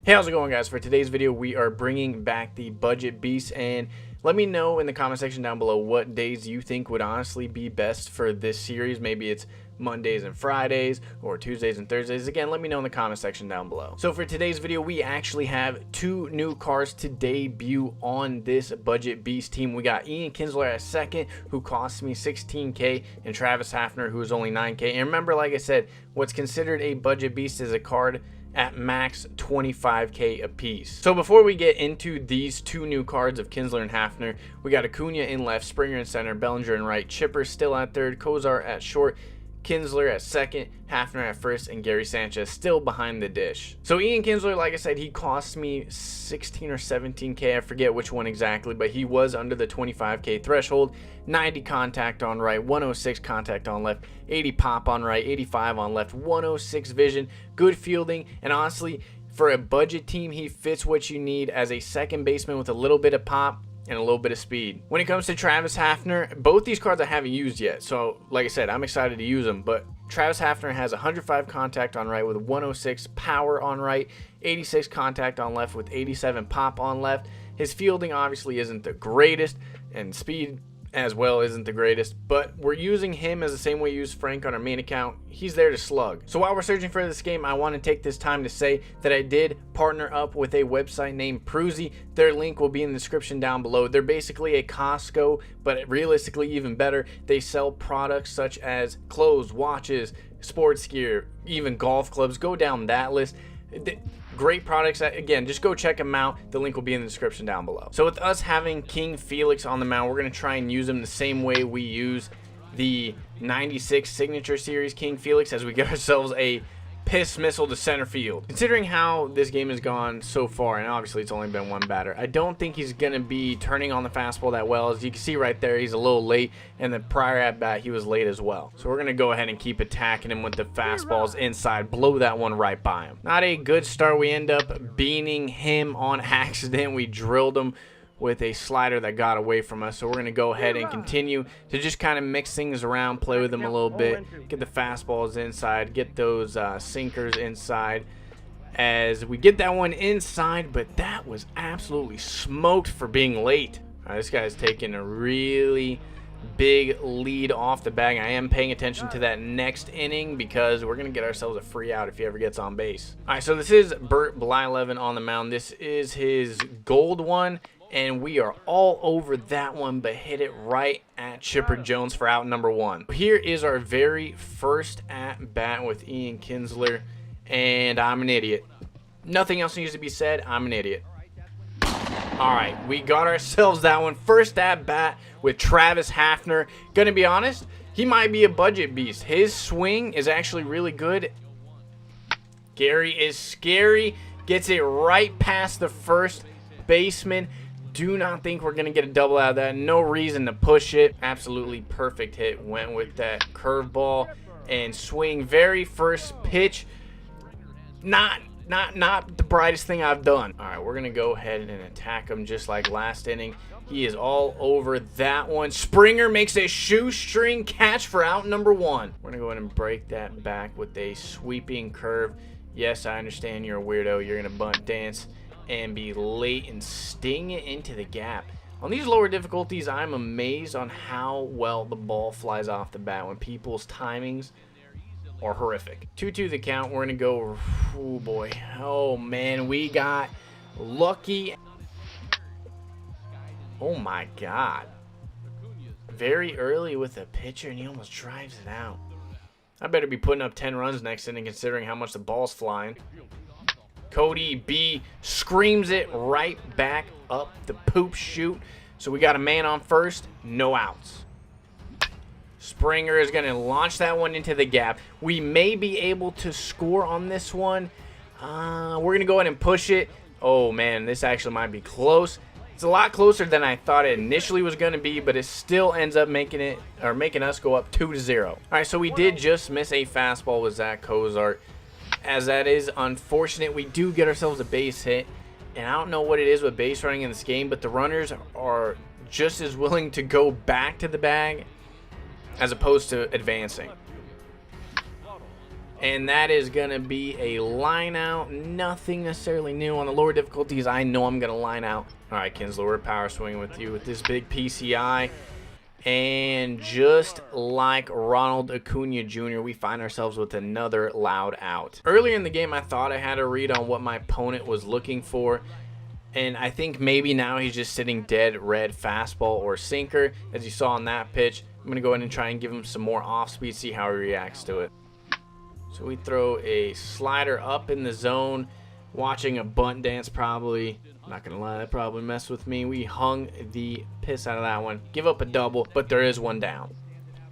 Hey, how's it going, guys? For today's video, we are bringing back the Budget Beast, and let me know in the comment section down below what days you think would honestly be best for this series. Maybe it's Mondays and Fridays or Tuesdays and Thursdays. Again, let me know in the comment section down below. So for today's video, we actually have two new cards to debut on this Budget Beast team. We got Ian Kinsler at second, who cost me 16K, and Travis Hafner, who is only 9K. And remember, like I said, what's considered a Budget Beast is a card at max 25K a piece. So before we get into these two new cards of Kinsler and Hafner, we got Acuna in left, Springer in center, Bellinger in right, Chipper still at third, Kozar at short, Kinsler at second, Hafner at first, and Gary Sanchez still behind the dish. So Ian Kinsler, like I said, he cost me 16 or 17K. I forget which one exactly, but he was under the 25K threshold. 90 contact on right, 106 contact on left, 80 pop on right, 85 on left, 106 vision, good fielding, and honestly, for a budget team, he fits what you need as a second baseman with a little bit of pop and a little bit of speed. When it comes to Travis Hafner, both these cards I haven't used yet, so like I said, I'm excited to use them. But Travis Hafner has 105 contact on right with 106 power on right, 86 contact on left with 87 pop on left. His fielding obviously isn't the greatest, and speed as well isn't the greatest, but we're using him as the same way we use Frank on our main account. He's there to slug. So while we're searching for this game, I want to take this time to say that I did partner up with a website named Proozy. Their link will be in the description down below. They're basically a Costco, but realistically even better. They sell products such as clothes, watches, sports gear, even golf clubs. Go down that list. Great products. Again, just go check them out. The link will be in the description down below. So with us having King Felix on the mound, we're going to try and use him the same way we use the 96 Signature Series King Felix, as we get ourselves a piss missile to center field. Considering how this game has gone so far, and obviously it's only been one batter, I don't think he's going to be turning on the fastball that well. As you can see right there, he's a little late, and the prior at bat he was late as well. So we're going to go ahead and keep attacking him with the fastballs inside, blow that one right by him. Not a good start. We end up beaning him on accident. We drilled him with a slider that got away from us. So we're going to go ahead and continue to just kind of mix things around, play with them a little bit, get the fastballs inside, get those sinkers inside. As we get that one inside, but that was absolutely smoked for being late. All right, this guy's taking a really big lead off the bag. I am paying attention to that next inning because we're going to get ourselves a free out if he ever gets on base. All right, so this is Bert Blyleven on the mound. This is his gold one, and we are all over that one, but hit it right at Chipper Jones for out number one. Here is our very first at bat with Ian Kinsler, and I'm an idiot. Nothing else needs to be said. I'm an idiot. All right, we got ourselves that one. First at bat with Travis Hafner. Gonna be honest, he might be a budget beast. His swing is actually really good. Gary is scary. Gets it right past the first baseman. Do not think we're going to get a double out of that. No reason to push it. Absolutely perfect hit. Went with that curveball and swing. Very first pitch. Not the brightest thing I've done. All right, we're going to go ahead and attack him just like last inning. He is all over that one. Springer makes a shoestring catch for out number one. We're going to go ahead and break that back with a sweeping curve. Yes, I understand you're a weirdo. You're going to bunt dance and be late and sting it into the gap. On these lower difficulties, I'm amazed on how well the ball flies off the bat when people's timings are horrific. 2-2 the count. We're going to go, oh boy. Oh man, we got lucky. Oh my God. Very early with a pitcher, and he almost drives it out. I better be putting up 10 runs next inning considering how much the ball's flying. Cody B screams it right back up the poop chute. So we got a man on first, no outs. Springer is going to launch that one into the gap. We may be able to score on this one. We're going to go ahead and push it. Oh man, this actually might be close. It's a lot closer than I thought it initially was going to be, but it still ends up making us go up 2-0. All right, so we did just miss a fastball with Zach Kozart. As that is unfortunate, we do get ourselves a base hit, and I don't know what it is with base running in this game, but the runners are just as willing to go back to the bag as opposed to advancing. And that is going to be a line out. Nothing necessarily new on the lower difficulties. I know I'm going to line out. All right, Kinsler, we're power swinging with you with this big PCI. And just like Ronald Acuna Jr., we find ourselves with another loud out. Earlier in the game, I thought I had a read on what my opponent was looking for. And I think maybe now he's just sitting dead red fastball or sinker. As you saw on that pitch, I'm going to go ahead and try and give him some more off speed, see how he reacts to it. So we throw a slider up in the zone, watching a bunt dance probably. I'm not going to lie, that probably messed with me. We hung the piss out of that one. Give up a double, but there is one down.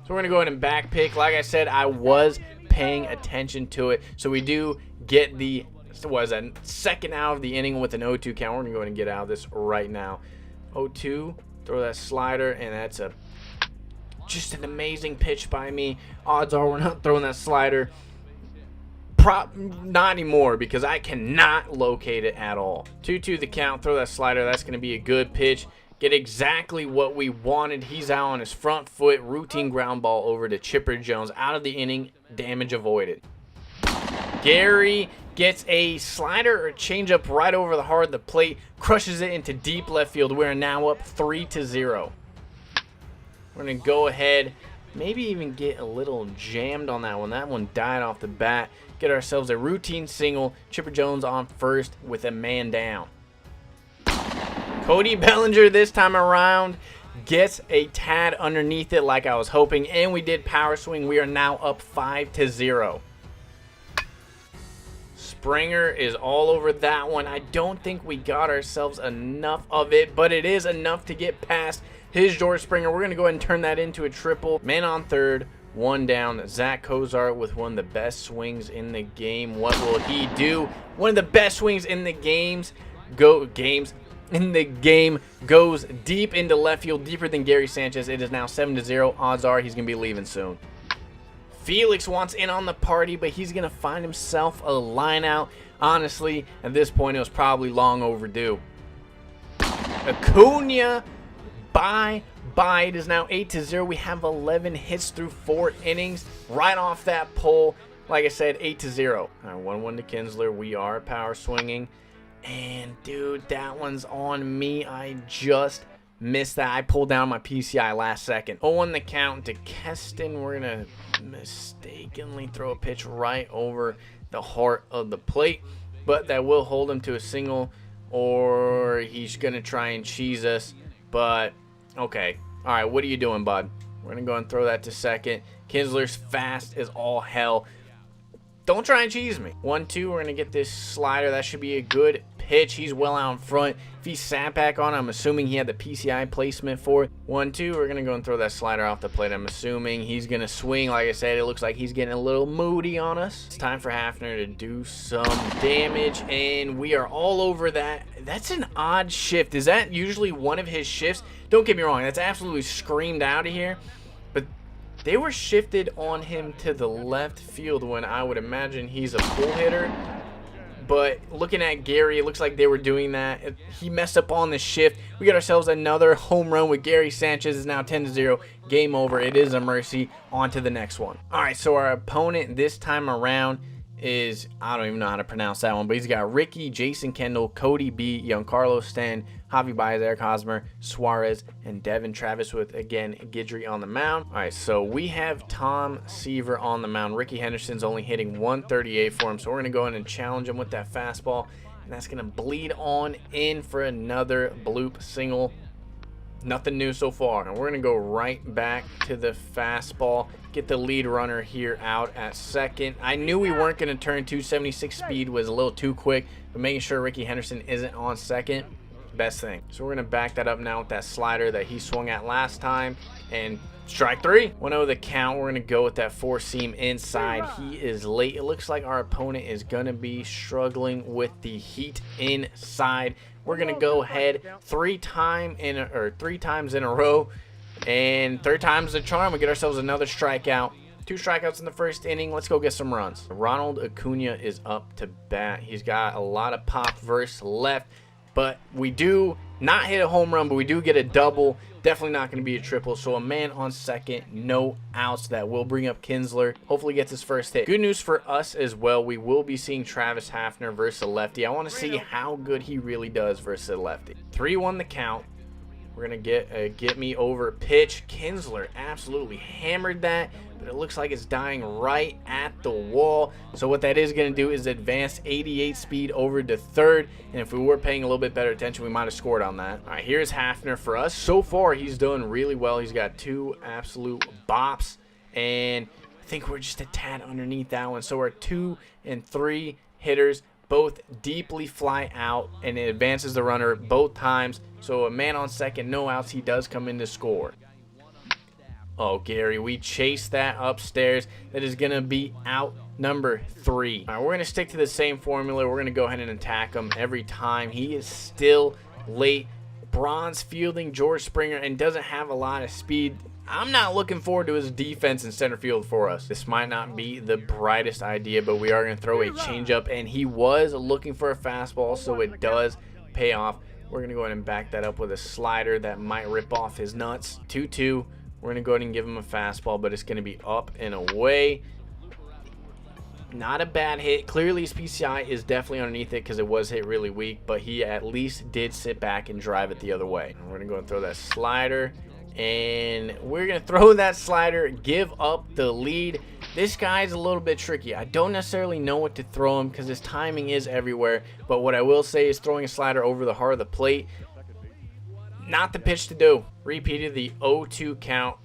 So we're going to go ahead and back pick. Like I said, I was paying attention to it. So we do get the, second out of the inning with an 0-2 count. We're going to go ahead and get out of this right now. 0-2, throw that slider, and that's just an amazing pitch by me. Odds are we're not throwing that slider. Not anymore, because I cannot locate it at all. 2-2 the count, throw that slider. That's going to be a good pitch. Get exactly what we wanted. He's out on his front foot. Routine ground ball over to Chipper Jones. Out of the inning, damage avoided. Gary gets a slider or changeup right over the heart of the plate. Crushes it into deep left field. We're now up 3-0. We're going to go ahead, maybe even get a little jammed on that one. That one died off the bat. Get ourselves a routine single. Chipper Jones on first with a man down. Cody Bellinger this time around gets a tad underneath it like I was hoping, and we did power swing. We are now up 5-0. Springer is all over that one. I don't think we got ourselves enough of it, but it is enough to get past his George Springer. We're going to go ahead and turn that into a triple. Man on third. One down. Zach Kozar with one of the best swings in the game. What will he do? One of the best swings in the game goes deep into left field, deeper than Gary Sanchez. It is now 7-0. Odds are he's going to be leaving soon. Felix wants in on the party, but he's going to find himself a line out. Honestly, at this point, it was probably long overdue. Acuna, bye. It is now 8-0. We have 11 hits through 4 innings. Right off that pole. Like I said, 8-0. All right, 1-1 to Kinsler. We are power swinging. And, dude, that one's on me. I just missed that. I pulled down my PCI last second. 0-1 the count to Keston. We're going to mistakenly throw a pitch right over the heart of the plate. But that will hold him to a single, or he's going to try and cheese us. But, okay. All right, what are you doing, bud? We're going to go and throw that to second. Kinsler's fast as all hell. Don't try and cheese me. 1-2, we're going to get this slider. That should be a good pitch. He's well out in front. If he sat back on, I'm assuming he had the PCI placement for it. 1-2, we're going to go and throw that slider off the plate. I'm assuming he's going to swing. Like I said, it looks like he's getting a little moody on us. It's time for Hafner to do some damage, and we are all over that. That's an odd shift. Is that usually one of his shifts? Don't get me wrong. That's absolutely screamed out of here. But they were shifted on him to the left field when I would imagine he's a pull hitter. But looking at Gary, it looks like they were doing that. He messed up on the shift. We got ourselves another home run with Gary Sanchez. Is now 10-0. Game over. It is a mercy. On to the next one. All right, so our opponent this time around is, I don't even know how to pronounce that one, but he's got Ricky, Jason Kendall, Cody B, Giancarlo Stan, Javi Baez, Eric Hosmer, Suarez, and Devin Travis with, again, Guidry on the mound. All right, so we have Tom Seaver on the mound. Ricky Henderson's only hitting 138 for him, so we're going to go in and challenge him with that fastball, and that's going to bleed on in for another bloop single. Nothing new so far, and we're going to go right back to the fastball, get the lead runner here out at second. I knew we weren't going to turn. 276 speed was a little too quick, but making sure Ricky Henderson isn't on second, best thing. So we're going to back that up now with that slider that he swung at last time, and strike 3. 1-0 the count. We're going to go with that 4-seam inside. He is late. It looks like our opponent is going to be struggling with the heat inside. We're going to go ahead 3 times in a row, and 3rd time's the charm. We get ourselves another strikeout. 2 strikeouts in the first inning. Let's go get some runs. Ronald Acuna is up to bat. He's got a lot of pop versus left, but we do Not hit a home run, but we do get a double. Definitely not going to be a triple. So a man on second, no outs. That will bring up Kinsler. Hopefully gets his first hit. Good news for us as well. We will be seeing Travis Hafner versus a lefty. I want to see how good he really does versus a lefty. 3-1 the count. We're going to get a get me over pitch. Kinsler absolutely hammered that, but it looks like it's dying right at the wall. So what that is going to do is advance 88 speed over to third, and if we were paying a little bit better attention, we might have scored on that. All right, here's Hafner for us. So far, he's done really well. He's got 2 absolute bops, and I think we're just a tad underneath that one. So we're 2 and 3 hitters. Both deeply fly out, and it advances the runner both times. So a man on second, no outs. He does come in to score. Oh, Gary, we chased that upstairs. That is going to be out number 3. All right, we're going to stick to the same formula. We're going to go ahead and attack him every time. He is still late. Bronze fielding George Springer and doesn't have a lot of speed. I'm not looking forward to his defense in center field for us. This might not be the brightest idea, but we are going to throw a changeup, and he was looking for a fastball, so it does pay off. We're going to go ahead and back that up with a slider that might rip off his nuts. 2-2. We're going to go ahead and give him a fastball, but it's going to be up and away. Not a bad hit. Clearly his PCI is definitely underneath it because it was hit really weak, but he at least did sit back and drive it the other way. We're going to go and throw that slider. And we're going to throw that slider, give up the lead. This guy's a little bit tricky. I don't necessarily know what to throw him because his timing is everywhere. But what I will say is throwing a slider over the heart of the plate, not the pitch to do. Repeated the 0-2 count.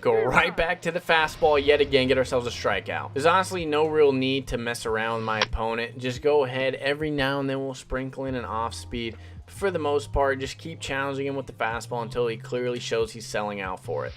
Go right back to the fastball yet again, get ourselves a strikeout. There's honestly no real need to mess around with my opponent. Just go ahead. Every now and then we'll sprinkle in an off speed. For the most part, just keep challenging him with the fastball until he clearly shows he's selling out for it.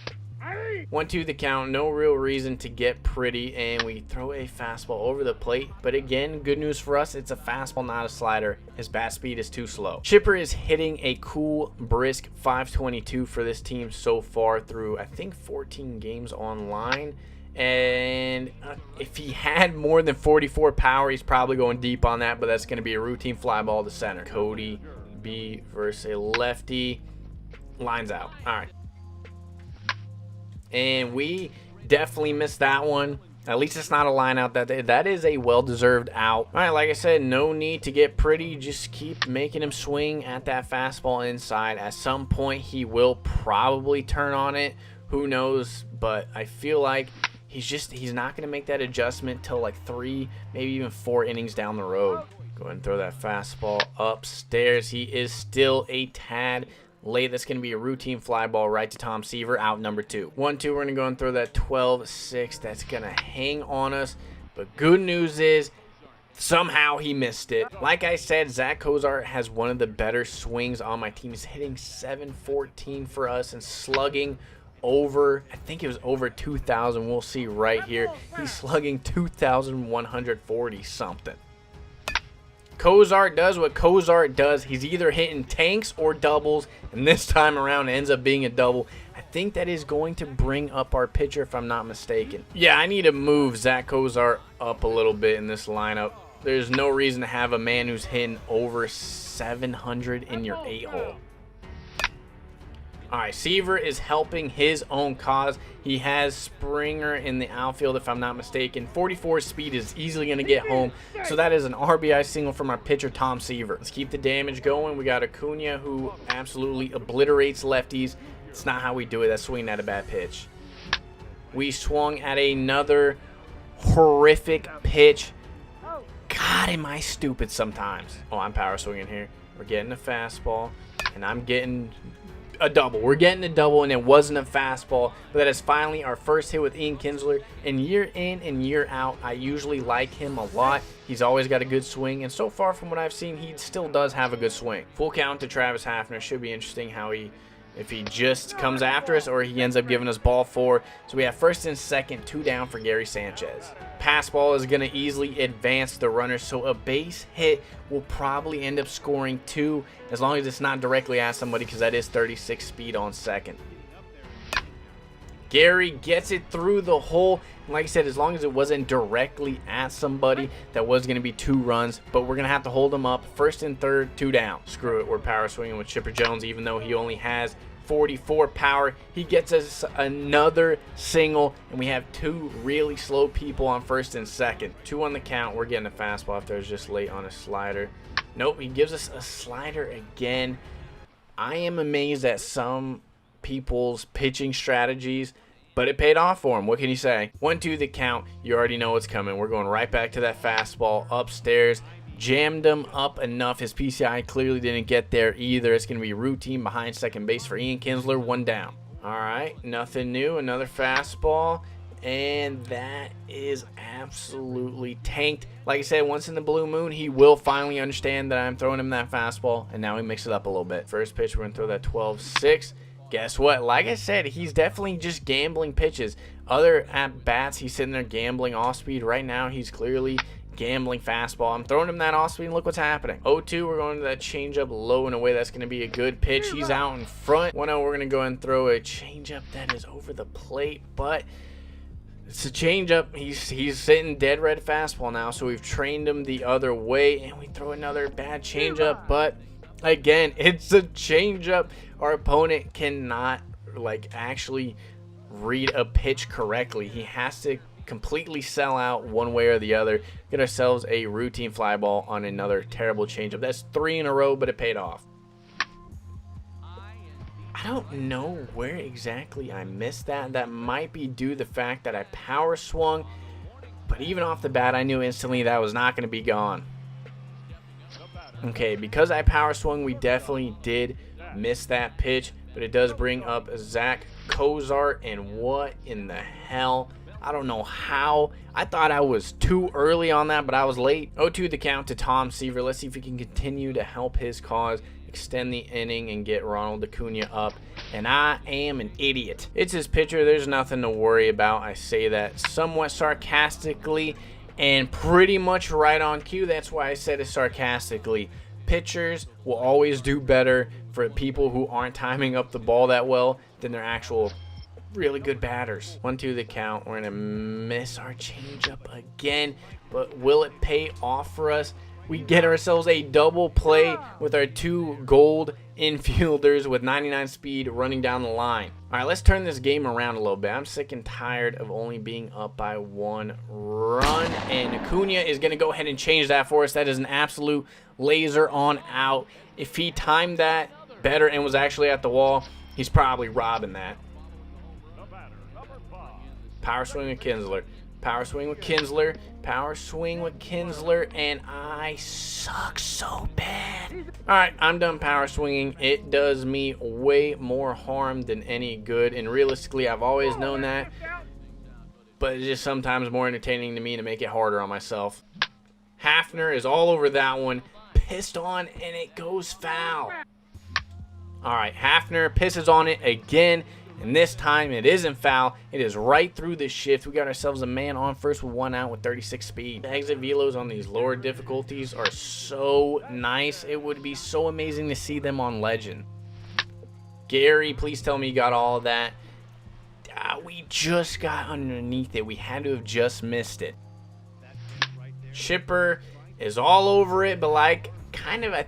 1-2 the count, no real reason to get pretty, and we throw a fastball over the plate. But again, good news for us, it's a fastball, not a slider. His bat speed is too slow. Chipper is hitting a cool, brisk 522 for this team so far through, I think, 14 games online. And if he had more than 44 power, he's probably going deep on that, but that's going to be a routine fly ball to center. Cody B versus a lefty. Lines out. All right. And we definitely missed that one. At least it's not a line out. That is a well-deserved out. All right, like I said, no need to get pretty. Just keep making him swing at that fastball inside. At some point, he will probably turn on it. Who knows? But I feel like he's not going to make that adjustment till like 3, maybe even 4 innings down the road. Go ahead and throw that fastball upstairs. He is still a tad late. That's going to be a routine fly ball right to Tom Seaver, out number 2. 1-2, we're going to go and throw that 12-6. That's going to hang on us. But good news is somehow he missed it. Like I said, Zach Cozart has one of the better swings on my team. He's hitting .714 for us and slugging over, I think it was over 2,000. We'll see right here. He's slugging 2,140 something. Cozart does what Cozart does. He's either hitting tanks or doubles, and this time around it ends up being a double. I think that is going to bring up our pitcher if I'm not mistaken. Yeah, I need to move Zach Cozart up a little bit in this lineup. There's no reason to have a man who's hitting over 700 in your 8-hole. All right, Seaver is helping his own cause. He has Springer in the outfield, if I'm not mistaken. 44 speed is easily going to get home. So that is an RBI single from our pitcher, Tom Seaver. Let's keep the damage going. We got Acuna, who absolutely obliterates lefties. It's not how we do it. That's swinging at a bad pitch. We swung at another horrific pitch. God, am I stupid sometimes. Oh, I'm power swinging here. We're getting a fastball, and I'm getting a double. We're getting a double, and it wasn't a fastball, but that is finally our first hit with Ian Kinsler. And year in and year out, I usually like him a lot. He's always got a good swing, and so far from what I've seen, he still does have a good swing. Full count to Travis Hafner. Should be interesting how if he just comes after us or he ends up giving us ball 4. So we have first and second, 2 down for Gary Sanchez. Pass ball is going to easily advance the runner, so a base hit will probably end up scoring 2 as long as it's not directly at somebody, because that is 36 speed on second. Gary gets it through the hole. And like I said, as long as it wasn't directly at somebody, that was going to be 2 runs. But we're going to have to hold them up. 1st and 3rd, 2 down. Screw it. We're power swinging with Chipper Jones, even though he only has 44 power. He gets us another single, and we have 2 really slow people on 1st and 2nd. 2 on the count. We're getting a fastball after I was just late on a slider. Nope, he gives us a slider again. I am amazed at some people's pitching strategies, but it paid off for him. What can you say? 1-2 the count. You already know what's coming. We're going right back to that fastball upstairs. Jammed him up enough. His PCI clearly didn't get there either. It's going to be routine behind second base for Ian Kinsler. 1 down. All right, nothing new. Another fastball, and that is absolutely tanked. Like I said, once in the blue moon, he will finally understand that I'm throwing him that fastball, and now he mixed it up a little bit. First pitch, we're going to throw that 12-6. Guess what? Like I said, he's definitely just gambling pitches. Other at-bats, he's sitting there gambling off-speed. Right now, he's clearly gambling fastball. I'm throwing him that off-speed, and look what's happening. 0-2, we're going to that changeup low and away. That's going to be a good pitch. He's out in front. 1-0, we're going to go and throw a changeup that is over the plate, but it's a changeup. He's sitting dead red fastball now, so we've trained him the other way, and we throw another bad changeup, but again, it's a changeup. Our opponent cannot actually read a pitch correctly. He has to completely sell out one way or the other. Get ourselves a routine fly ball on another terrible changeup. That's 3 in a row, but it paid off. I don't know where exactly I missed that. That might be due to the fact that I power swung, but even off the bat, I knew instantly that was not going to be gone. Okay, because I power swung, we definitely did miss that pitch, but it does bring up Zach Cozart, and what in the hell? I don't know how. I thought I was too early on that, but I was late. 0-2 the count to Tom Seaver. Let's see if we can continue to help his cause, extend the inning, and get Ronald Acuna up. And I am an idiot. It's his pitcher. There's nothing to worry about. I say that somewhat sarcastically and pretty much right on cue. That's why I said it sarcastically. Pitchers will always do better for people who aren't timing up the ball that well than their actual really good batters. 1-2 the count. We're gonna miss our changeup again, but will it pay off for us? We get ourselves a double play with our 2 gold infielders with 99 speed running down the line. All right, let's turn this game around a little bit. I'm sick and tired of only being up by 1 run, and Acuna is going to go ahead and change that for us. That is an absolute laser on out. If he timed that better and was actually at the wall, he's probably robbing that. Power swing with Kinsler. Power swing with Kinsler. Power swing with Kinsler, and I suck so bad. All right, I'm done power swinging. It does me way more harm than any good, and realistically, I've always known that, but it's just sometimes more entertaining to me to make it harder on myself. Hafner is all over that one, pissed on, and it goes foul. All right, Hafner pisses on it again, and this time it isn't foul. It is right through the shift. We got ourselves a man on first with 1 out with 36 speed. The exit velos on these lower difficulties are so nice. It would be so amazing to see them on Legend. Gary, please tell me you got all of that. We just got underneath it. We had to have just missed it. Chipper is all over it, but I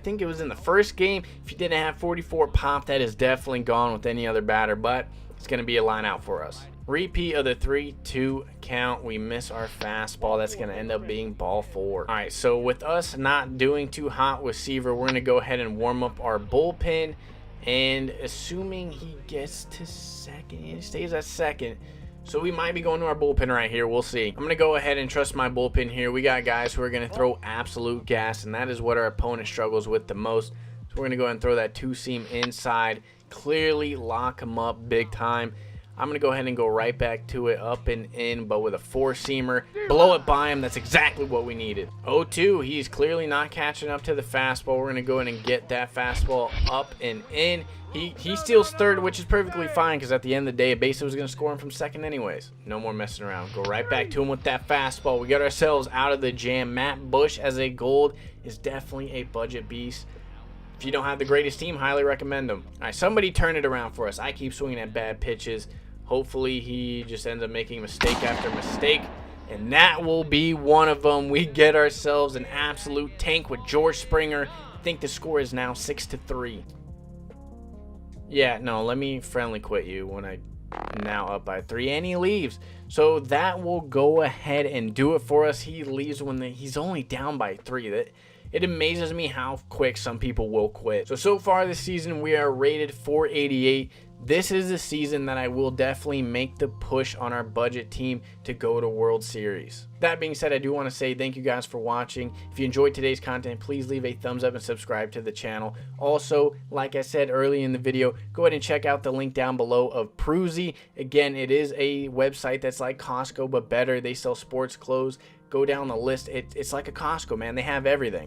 think it was in the first game. If you didn't have 44 pop, that is definitely gone with any other batter, but it's going to be a line out for us. Repeat of the 3-2 count. We miss our fastball. That's going to end up being ball 4. All right, so with us not doing too hot with Seaver, we're going to go ahead and warm up our bullpen. And assuming he gets to second, he stays at second. So we might be going to our bullpen right here. We'll see. I'm going to go ahead and trust my bullpen here. We got guys who are going to throw absolute gas, and that is what our opponent struggles with the most. So we're going to go ahead and throw that 2-seam inside. Clearly lock him up big time. I'm going to go ahead and go right back to it, up and in, but with a 4-seamer. Blow it by him. That's exactly what we needed. 0-2. He's clearly not catching up to the fastball. We're going to go ahead and get that fastball up and in. He steals third, which is perfectly fine because at the end of the day, Basin was going to score him from second anyways. No more messing around. Go right back to him with that fastball. We got ourselves out of the jam. Matt Bush as a gold is definitely a budget beast. If you don't have the greatest team, highly recommend them. All right, somebody turn it around for us. I keep swinging at bad pitches. Hopefully he just ends up making mistake after mistake, and that will be one of them. We get ourselves an absolute tank with George Springer. I think the score is now 6-3. Yeah, no, let me friendly quit you when I now up by 3, and he leaves. So that will go ahead and do it for us. He leaves when he's only down by 3. It amazes me how quick some people will quit. So far this season, we are rated 488. This is the season that I will definitely make the push on our budget team to go to World Series. That being said, I do want to say thank you guys for watching. If you enjoyed today's content, please leave a thumbs up and subscribe to the channel. Also, like I said early in the video, go ahead and check out the link down below of Proozy. Again, it is a website that's like Costco, but better. They sell sports clothes. Go down the list. It's like a Costco, man. They have everything.